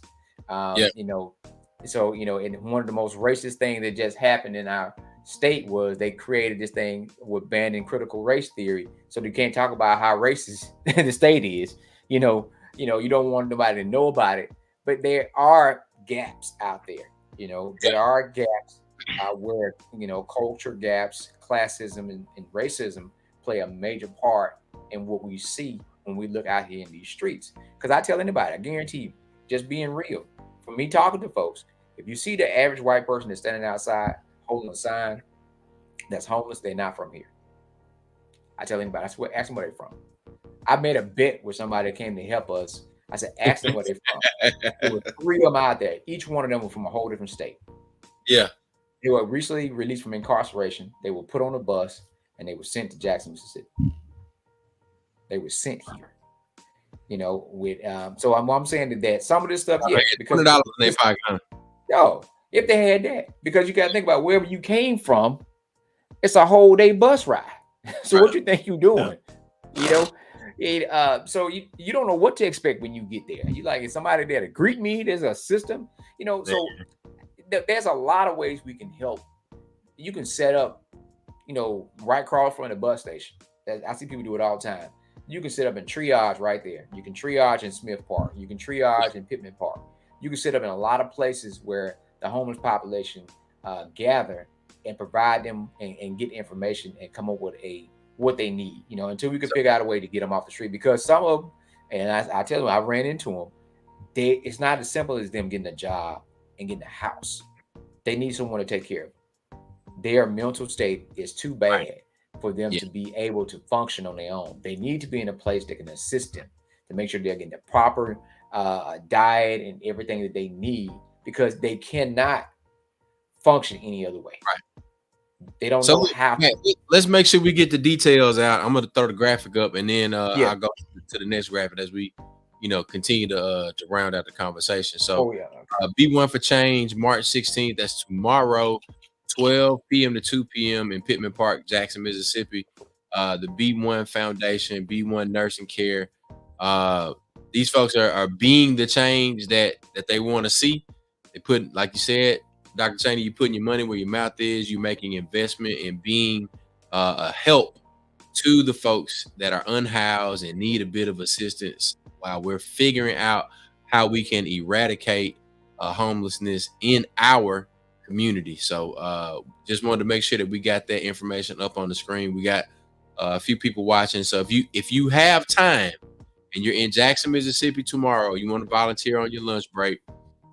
So and one of the most racist things that just happened in our state was they created this thing with banning critical race theory, so they can't talk about how racist the state is. You don't want nobody to know about it, but there are gaps out there. There are gaps where culture gaps, classism, and racism play a major part in what we see when we look out here in these streets. Because I tell anybody, I guarantee you, just being real, for me talking to folks, if you see the average white person that's standing outside holding a sign that's homeless, they're not from here. I tell anybody, ask them where they're from. I made a bet with somebody that came to help us. I said, ask them where they're from. There were 3 of them out there. Each one of them was from a whole different state. Yeah. They were recently released from incarceration. They were put on a bus and they were sent to Jackson, Mississippi. They were sent here. So I'm saying that some of this stuff, yeah, because $100 in their pocket. Yo, if they had that, because you got to think about wherever you came from, it's a whole day bus ride. So what you think you're doing? So you don't know what to expect when you get there. You like, is somebody there to greet me? There's a system, so there's a lot of ways we can help. You can set up, right across from the bus station. I see people do it all the time. You can set up in triage right there. You can triage in Smith Park. You can triage in Pittman Park. You can set up in a lot of places where the homeless population gather and provide them and get information and come up with what they need, until we can figure out a way to get them off the street. Because some of them, and I tell them, I ran into them, it's not as simple as them getting a job and getting a house. They need someone to take care of them. Their mental state is too bad for them to be able to function on their own. They need to be in a place that can assist them to make sure they're getting the proper diet and everything that they need, because they cannot function any other way. Right. They don't know how. Let's make sure we get the details out. I'm going to throw the graphic up, and then I'll go to the next graphic as we, continue to round out the conversation. So, B1 for Change, March 16th. That's tomorrow, 12 p.m. to 2 p.m. in Pittman Park, Jackson, Mississippi. The B1 Foundation, B1 Nursing Care. These folks are being the change that they want to see. They put, like you said, Dr. Chanay, you're putting your money where your mouth is. You're making investment in being a help to the folks that are unhoused and need a bit of assistance while we're figuring out how we can eradicate homelessness in our community. So just wanted to make sure that we got that information up on the screen. We got a few people watching. So if you have time and you're in Jackson, Mississippi tomorrow, you want to volunteer on your lunch break,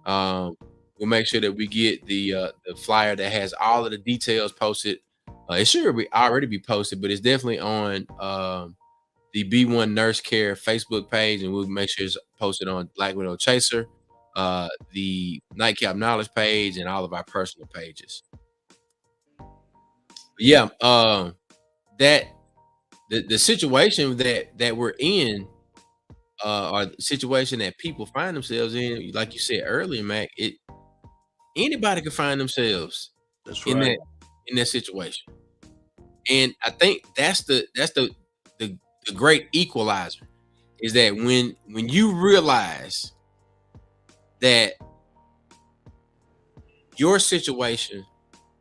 we'll make sure that we get the flyer that has all of the details posted. It should already be posted, but it's definitely on the B1 Nurse Care Facebook page, and we'll make sure it's posted on Black Widow Chaser, the Nightcap Knowledge page, and all of our personal pages. But yeah, that the situation that we're in, or the situation that people find themselves in, like you said earlier, Mac, anybody can find themselves That's in right. that situation. And I think that's the great equalizer, is that when you realize that your situation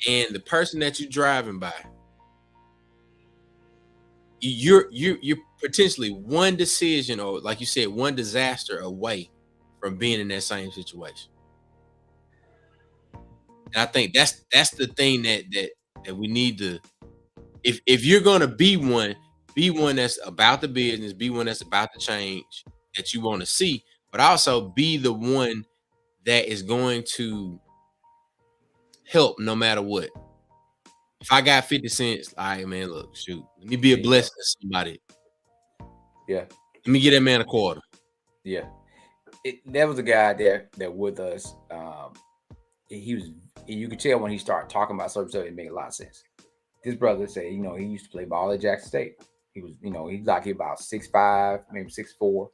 and the person that you're driving by, you're potentially one decision, or like you said, one disaster away from being in that same situation. And I think that's the thing that we need to, if you're gonna be one that's about the business, be one that's about the change that you want to see, but also be the one that is going to help no matter what. If I got 50 cents, all right, man, look, shoot, let me be a blessing to somebody. Yeah. Let me get that man a quarter. Yeah. There was a guy there that with us. He was, you could tell when he started talking about certain stuff, it made a lot of sense. This brother said, he used to play ball at Jackson State. He was, he's like about 6'5", maybe 6'4".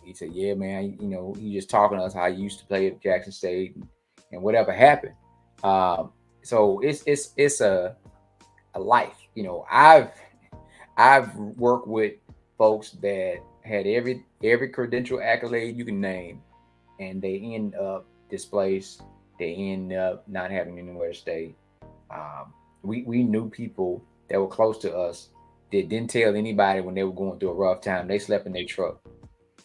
He said, yeah, man, he just talking to us how he used to play at Jackson State and whatever happened. So it's a life. I've worked with folks that had every credential accolade you can name, and they end up displaced. They end up not having anywhere to stay. We knew people that were close to us that didn't tell anybody when they were going through a rough time. They slept in their truck.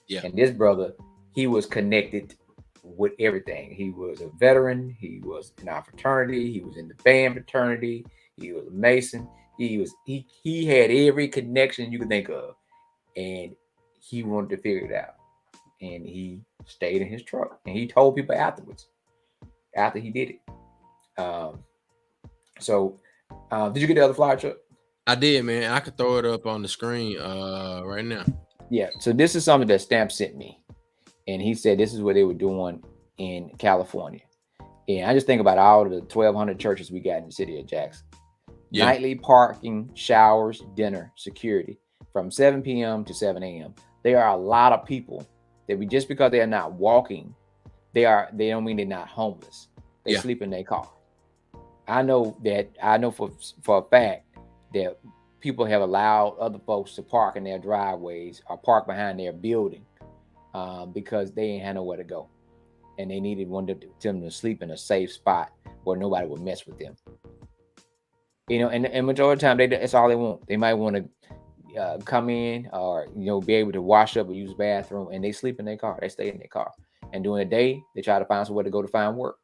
Yeah. And this brother, he was connected with everything. He was a veteran. He was in our fraternity. He was in the band fraternity. He was a Mason. He had every connection you could think of, and he wanted to figure it out. And he stayed in his truck, and he told people afterwards, after he did it. Did you get the other flyer, Chuck? I did, man. I could throw it up on the screen right now. Yeah. So this is something that Stamp sent me, and he said this is what they were doing in California. And I just think about all of the 1,200 churches we got in the city of Jackson. Yeah. Nightly parking, showers, dinner, security from 7 p.m. to 7 a.m. There are a lot of people that just because they are not walking, they don't mean they're not homeless. They sleep in their car. I know for a fact that people have allowed other folks to park in their driveways or park behind their building because they ain't had nowhere to go. And they needed them to sleep in a safe spot where nobody would mess with them. And majority of the time, that's all they want. They might want to come in or, be able to wash up or use the bathroom, and they sleep in their car. They stay in their car. And during the day, they try to find somewhere to go to find work.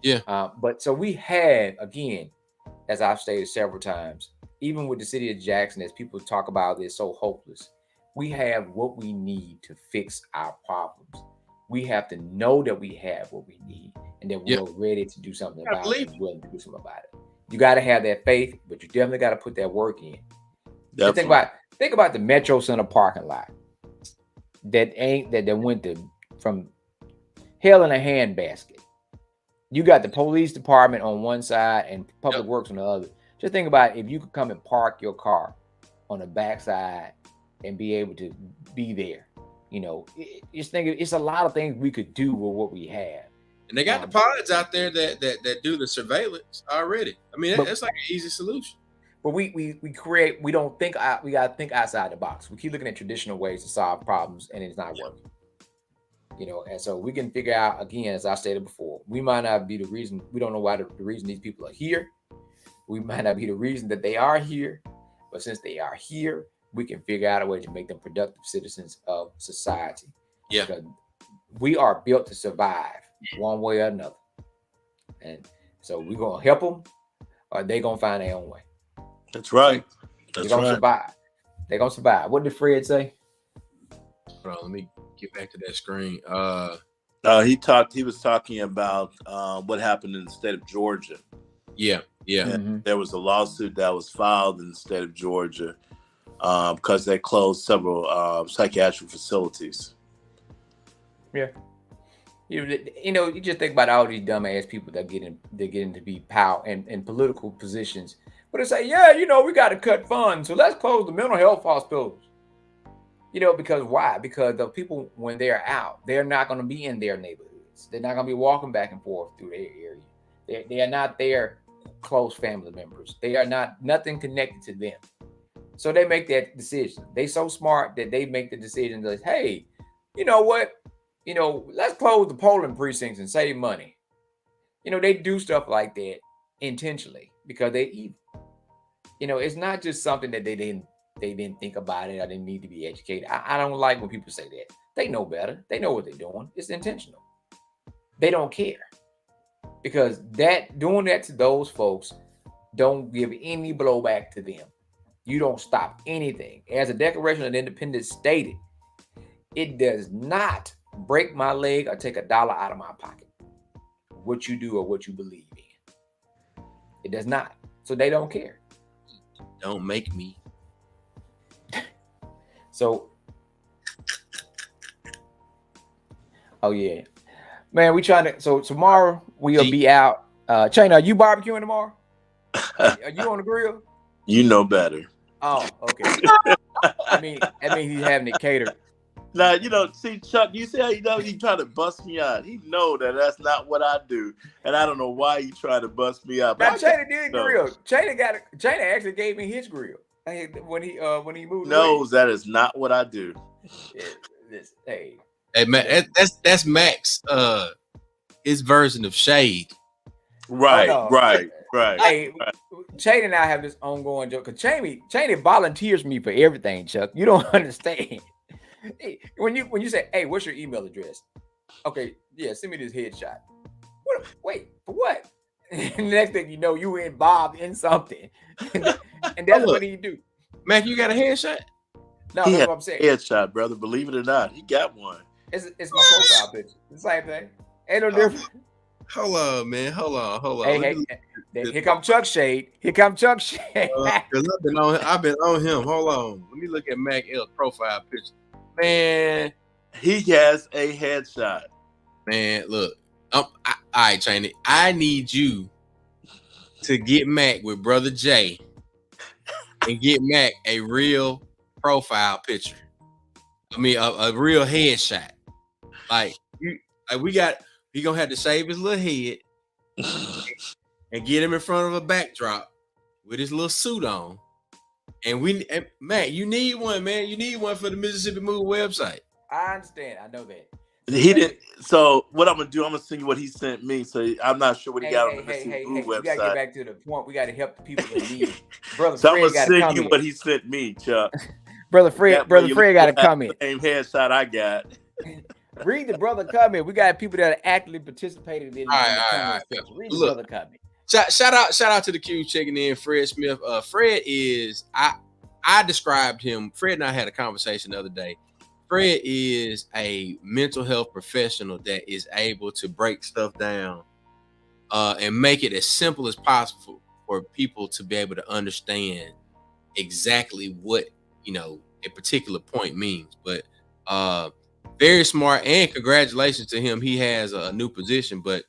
Yeah. But so we have, again, as I've stated several times, even with the city of Jackson, as people talk about this so hopeless, we have what we need to fix our problems. We have to know that we have what we need and that we're ready to do something about it and willing to do something about it. You got to have that faith, but you definitely got to put that work in. Think about the Metro Center parking lot that went from hell in a handbasket. You got the police department on one side and public works on the other. Just think about if you could come and park your car on the backside and be able to be there. Just think it's a lot of things we could do with what we have. And they got the pods out there that do the surveillance already. I mean, that's like an easy solution. But we don't think, we got to think outside the box. We keep looking at traditional ways to solve problems, and it's not working. And so we can figure out, again, as I stated before, we might not be the reason. We don't know why the reason these people are here. We might not be the reason that they are here. But since they are here, we can figure out a way to make them productive citizens of society. Yeah. Because we are built to survive one way or another. And so we're going to help them, or they're going to find their own way. That's right. They're going to survive. They're going to survive. What did Fred say? Hold on, let me get back to that screen. He was talking about what happened in the state of Georgia. Yeah. Mm-hmm. There was a lawsuit that was filed in the state of Georgia because they closed several psychiatric facilities. Yeah. You just think about all these dumbass people that get into be power and political positions, but they say, we got to cut funds, so let's close the mental health hospitals. Because why? Because the people, when they're out, they're not going to be in their neighborhoods. They're not going to be walking back and forth through their area. They are not their close family members. They are nothing connected to them. So they make that decision. They so smart that they make the decision that, hey, you know what? Let's close the polling precincts and save money. They do stuff like that intentionally because they're evil. It's not just something that they didn't think about it. I didn't need to be educated. I don't like when people say that. They know better. They know what they're doing. It's intentional. They don't care because doing that to those folks don't give any blowback to them. You don't stop anything. As the Declaration of Independence stated, it does not break my leg or take $1 out of my pocket. What you do or what you believe in. It does not. So they don't care. Don't make me. So, oh yeah, man, we trying to. So tomorrow we'll be out. Chanay, are you barbecuing tomorrow? Are you on the grill? You know better. Oh, okay. I mean he's having it catered. Now, see, Chuck, you see how he trying to bust me out. He know that that's not what I do. And I don't know why he trying to bust me out. Now, Chanay did grill. Chanay actually gave me his grill when he moved knows away. That is not what I do. Hey, man, that's Max, his version of shade. Right. Hey, Chanay and I have this ongoing joke because Chanay volunteers me for everything, Chuck. You don't understand. Hey, when you say, "Hey, what's your email address?" Okay, yeah, send me this headshot. Wait, for what? And the next thing you know, you involved in something, and that's what he do. Mac, you got a headshot? No, that's what I'm saying. Headshot, brother. Believe it or not, he got one. It's my profile picture. The same thing. Ain't no difference. Hold on, man. Hold on. Hey, here come Chuck Shade. Because I've been on him. Hold on. Let me look at Mac L's profile picture. Man, he has a headshot. Man, look. All right, Chanay. I need you to get Mac with Brother Jay and get Mac a real profile picture. I mean, a real headshot. He gonna have to shave his little head and get him in front of a backdrop with his little suit on. And Matt, you need one, man. You need one for the Mississippi Move website. I understand. I know that. He didn't. So what I'm gonna do? I'm gonna send you what he sent me. So I'm not sure what he got on the Mississippi Move website. We gotta get back to the point. We gotta help the people that need. Brother so Fred I'm gonna send you in. what he sent me, Chuck. Brother Fred got to come in. Same headshot I got. Read the brother comment. We got people that are actively participating in the comments. Read the brother comment. Shout out to the Q checking in, Fred Smith. Fred is I described him. Fred and I had a conversation the other day. Fred is a mental health professional that is able to break stuff down and make it as simple as possible for people to be able to understand exactly what a particular point means. But very smart, and congratulations to him. He has a new position. But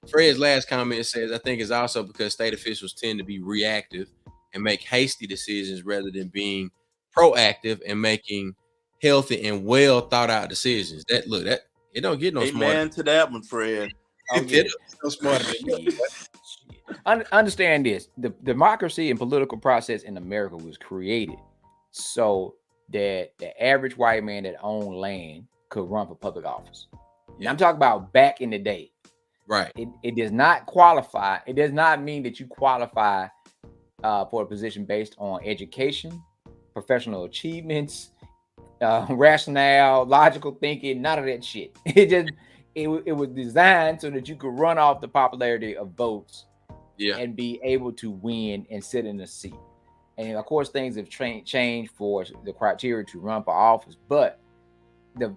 Fred's last comment says, I think it's also because state officials tend to be reactive and make hasty decisions rather than being proactive and making healthy and well thought out decisions. That it don't get no smarter. Amen to that one, Fred. It no smarter than that. Understand this: the democracy and political process in America was created so that the average white man that owned land could run for public office. And I'm talking about back in the day. Right. It does not qualify. It does not mean that you qualify for a position based on education, professional achievements, rationale, logical thinking, none of that shit. It was designed so that you could run off the popularity of votes and be able to win and sit in a seat. And of course, things have changed for the criteria to run for office, but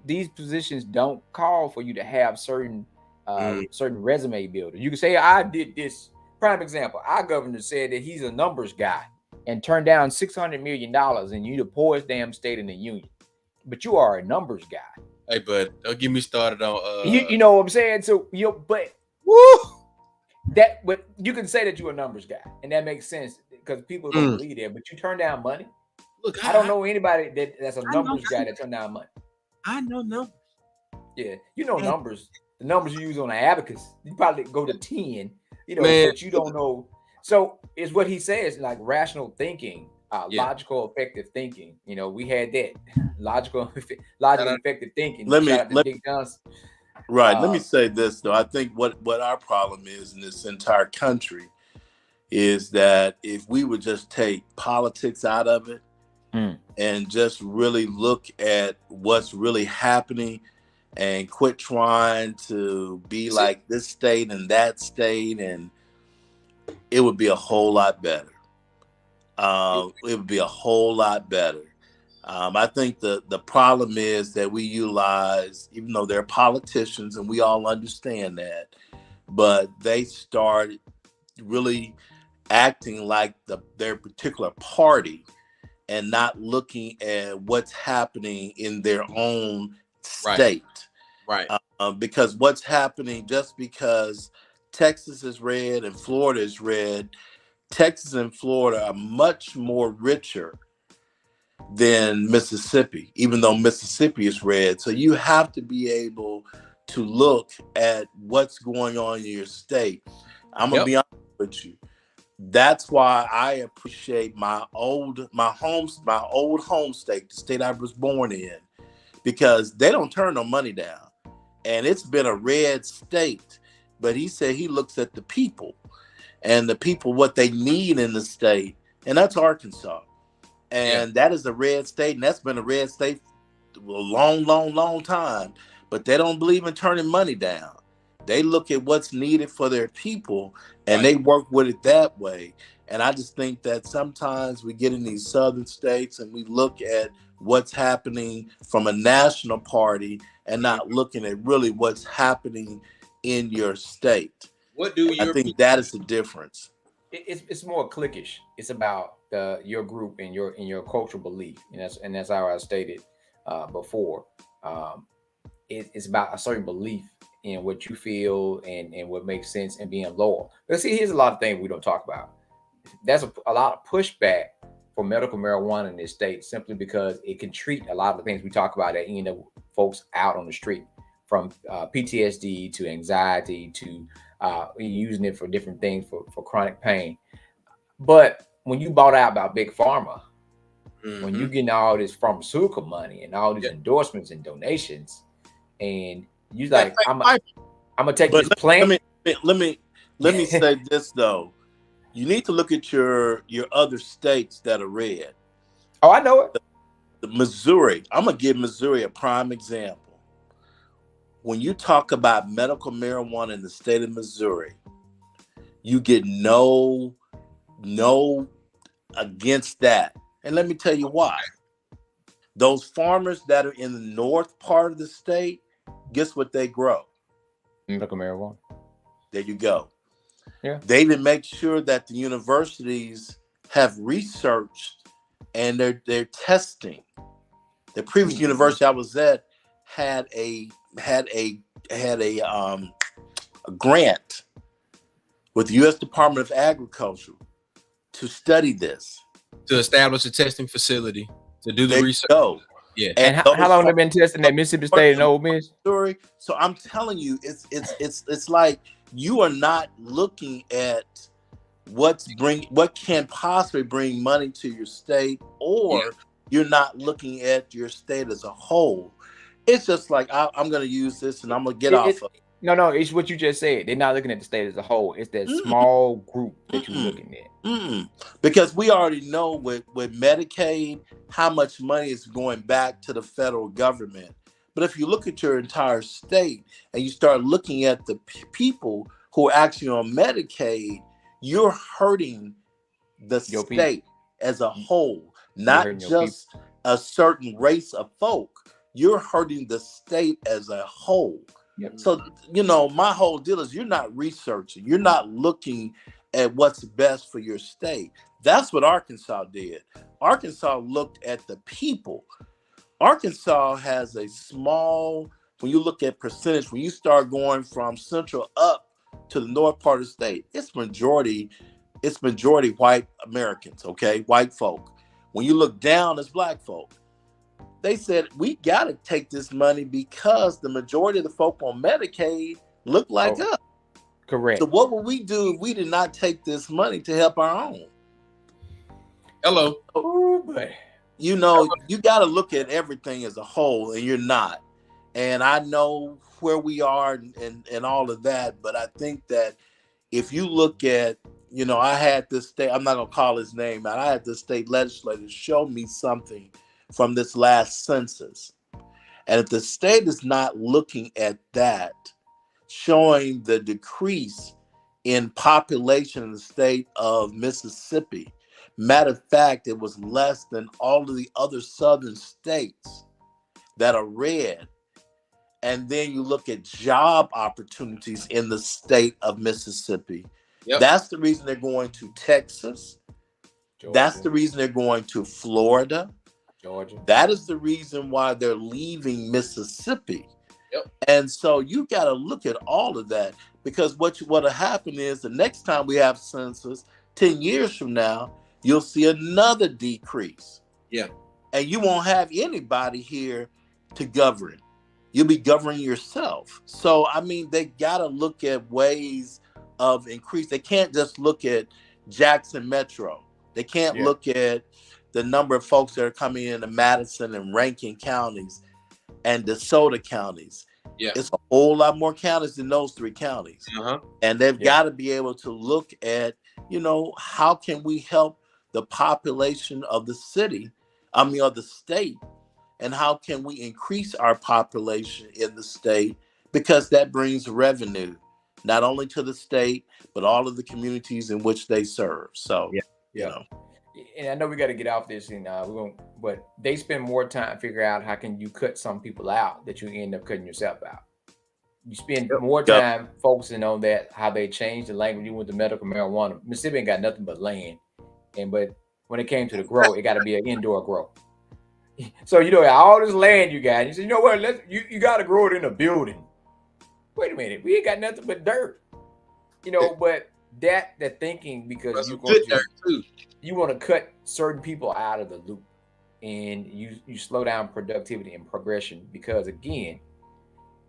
these positions don't call for you to have certain resume builder. You can say, I did this. Prime example, our governor said that he's a numbers guy and turned down $600 million and you the poorest damn state in the union. But you are a numbers guy. Hey, bud, don't get me started on you know what I'm saying? So but you can say that you're a numbers guy, and that makes sense because people don't believe that. But you turn down money. Look, I don't know anybody that's a numbers guy that turn down money. I know numbers. Yeah, numbers. The numbers you use on an abacus, you probably go to 10. Man, but you don't know. So it's what he says, like rational thinking, logical, effective thinking. We had that logical, effective thinking. Let Shout me out to let Dick Johnson. right. Let me say this though. I think what our problem is in this entire country is that if we would just take politics out of it and just really look at what's really happening and quit trying to be like this state and that state, and it would be a whole lot better. It would be a whole lot better. I think the problem is that we utilize, even though they're politicians and we all understand that, but they start really acting like their particular party and not looking at what's happening in their own state. Right. Because what's happening, just because Texas is red and Florida is red, Texas and Florida are much more richer than Mississippi, even though Mississippi is red. So you have to be able to look at what's going on in your state. I'm gonna be honest with you. That's why I appreciate my old home state, the state I was born in, because they don't turn no money down. And it's been a red state, but he said he looks at the people and the people, what they need in the state, and that's Arkansas. And that is a red state, and that's been a red state for a long, long, long time. But they don't believe in turning money down. They look at what's needed for their people, and they work with it that way. And I just think that sometimes we get in these southern states and we look at what's happening from a national party and not looking at really what's happening in your state. I think that is the difference. It's more cliquish. It's about your group and your cultural belief, and that's how I stated before. It's about a certain belief in what you feel and what makes sense and being loyal. But see, here's a lot of things we don't talk about. There's a lot of pushback for medical marijuana in this state simply because it can treat a lot of the things we talk about that end up folks out on the street, from PTSD to anxiety to using it for different things for chronic pain. But when you bought out about big pharma, when you getting all this pharmaceutical money and all these endorsements and donations, and you like, I'm gonna take this plant. Let me say this though. You need to look at your other states that are red. Oh, I know it. The Missouri. I'm gonna give Missouri a prime example. When you talk about medical marijuana in the state of Missouri, you get no against that. And let me tell you why. Those farmers that are in the north part of the state, guess what they grow? Medical marijuana. There you go. Yeah. They didn't make sure that the universities have researched and they're testing. The previous university I was at had a grant with the U.S. Department of Agriculture to study this, to establish a testing facility to do the research. Yeah. And how long have they been testing at Mississippi State and Ole Miss? So I'm telling you, it's like you are not looking at what can possibly bring money to your state, or you're not looking at your state as a whole. It's just like I'm going to use this and I'm going to get off of it. No, it's what you just said. They're not looking at the state as a whole. It's that small group that you're looking at. Because we already know with Medicaid how much money is going back to the federal government. But if you look at your entire state and you start looking at the people who are actually on Medicaid, you're hurting the state as a whole, not just a certain race of folk. You're hurting the state as a whole. Yep. So, my whole deal is you're not researching. You're not looking at what's best for your state. That's what Arkansas did. Arkansas looked at the people. Arkansas has a small, when you look at percentage, when you start going from central up to the north part of the state, it's majority white Americans, okay? White folk. When you look down, it's black folk. They said, we got to take this money because the majority of the folk on Medicaid look like us. Correct. So what would we do if we did not take this money to help our own? Hello. You know, you got to look at everything as a whole, and you're not. And I know where we are and all of that, but I think that if you look at, you know, I had this state, I'm not going to call his name out, I had this state legislator show me something from this last census. And if the state is not looking at that, showing the decrease in population in the state of Mississippi, matter of fact, it was less than all of the other southern states that are red. And then you look at job opportunities in the state of Mississippi. Yep. That's the reason they're going to Texas. Georgia. That's the reason they're going to Florida. Georgia. That is the reason why they're leaving Mississippi. Yep. And so you got to look at all of that, because what'll happen is the next time we have census, 10 years from now, you'll see another decrease. Yeah. And you won't have anybody here to govern. You'll be governing yourself. So, I mean, they got to look at ways of increase. They can't just look at Jackson Metro. They can't look at the number of folks that are coming into Madison and Rankin counties and DeSoto counties. Yeah. It's a whole lot more counties than those 3 counties. Uh-huh. And they've got to be able to look at, you know, how can we help the population of the city, of the state, and how can we increase our population in the state, because that brings revenue, not only to the state, but all of the communities in which they serve. So, you know. And I know we got to get off this, and but they spend more time figuring out how can you cut some people out that you end up cutting yourself out. You spend more time focusing on that, how they changed the language. You went to medical marijuana. Mississippi ain't got nothing but land, but when it came to the grow, it got to be an indoor grow. So you know all this land you got. You say, you know what? You got to grow it in a building. Wait a minute, we ain't got nothing but dirt. You know, but that thinking, because you want to cut certain people out of the loop, and you slow down productivity and progression, because again,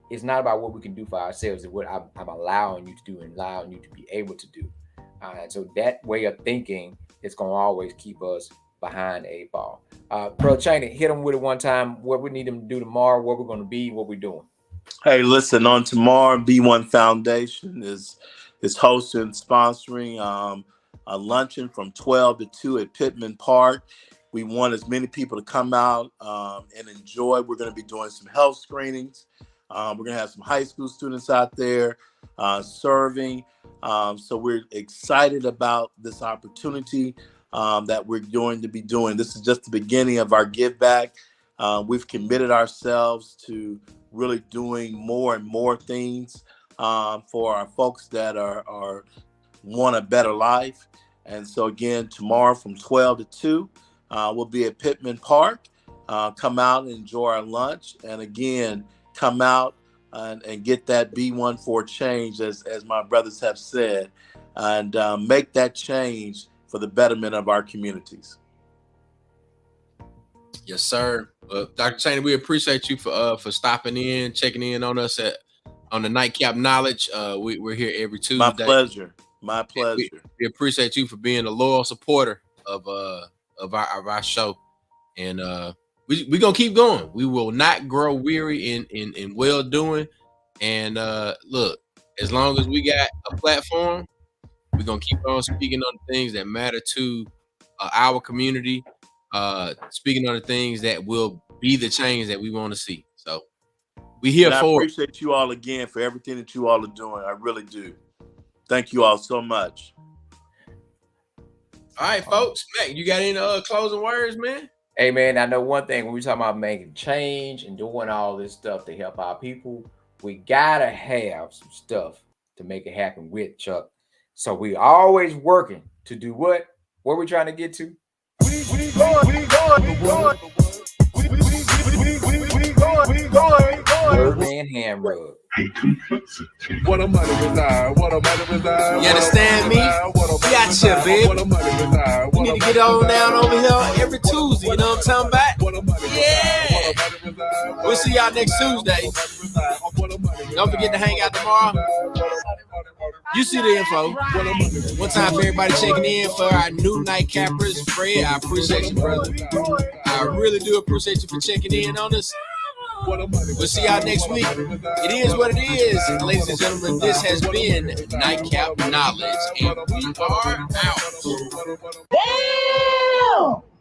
it's not about what we can do for ourselves, it's what I'm allowing you to do and allowing you to be able to do. And so that way of thinking is going to always keep us behind a ball. Bro, Chanay, hit them with it one time. What we need them to do tomorrow, what we're going to be, what we're doing. Hey, listen, on tomorrow, B1 Foundation is hosting, sponsoring a luncheon from 12 to 2 at Pittman Park. We want as many people to come out and enjoy. We're going to be doing some health screenings. We're going to have some high school students out there serving. So we're excited about this opportunity that we're going to be doing. This is just the beginning of our give back. We've committed ourselves to really doing more and more things for our folks that are want a better life. And so again, tomorrow from 12 to 2, we'll be at Pittman Park. Come out and enjoy our lunch. And again, come out and get that B1 for change, as my brothers have said, and make that change for the betterment of our communities. Yes, sir. Dr. Chanay, we appreciate you for stopping in, checking in on us on the Nightcap Knowledge. We're here every Tuesday. My pleasure. My pleasure. We appreciate you for being a loyal supporter of our show, and we're gonna keep going. We will not grow weary in well doing. And look, as long as we got a platform, we're gonna keep on speaking on the things that matter to our community. Speaking on the things that will be the change that we want to see. So we here for. I appreciate you all again for everything that you all are doing. I really do. Thank you all so much. All right, folks. Mac, you got any closing words, man? Hey, man, I know one thing. When we talking about making change and doing all this stuff to help our people, we gotta have some stuff to make it happen with, Chuck. So we always working to do what? What we trying to get to? We going. Word man hand rub. What a money reside. What a money reside. You understand me? Gotcha, babe. You need to get on down over here every Tuesday. You know what I'm talking about? Yeah. We'll see y'all next Tuesday. Don't forget to hang out tomorrow. You see the info. One time for everybody checking in for our new nightcappers. Fred, I appreciate you, brother. I really do appreciate you for checking in on us. We'll see y'all next week. It is what it is. Ladies and gentlemen, this has been Nightcap Knowledge, and we are out. Damn!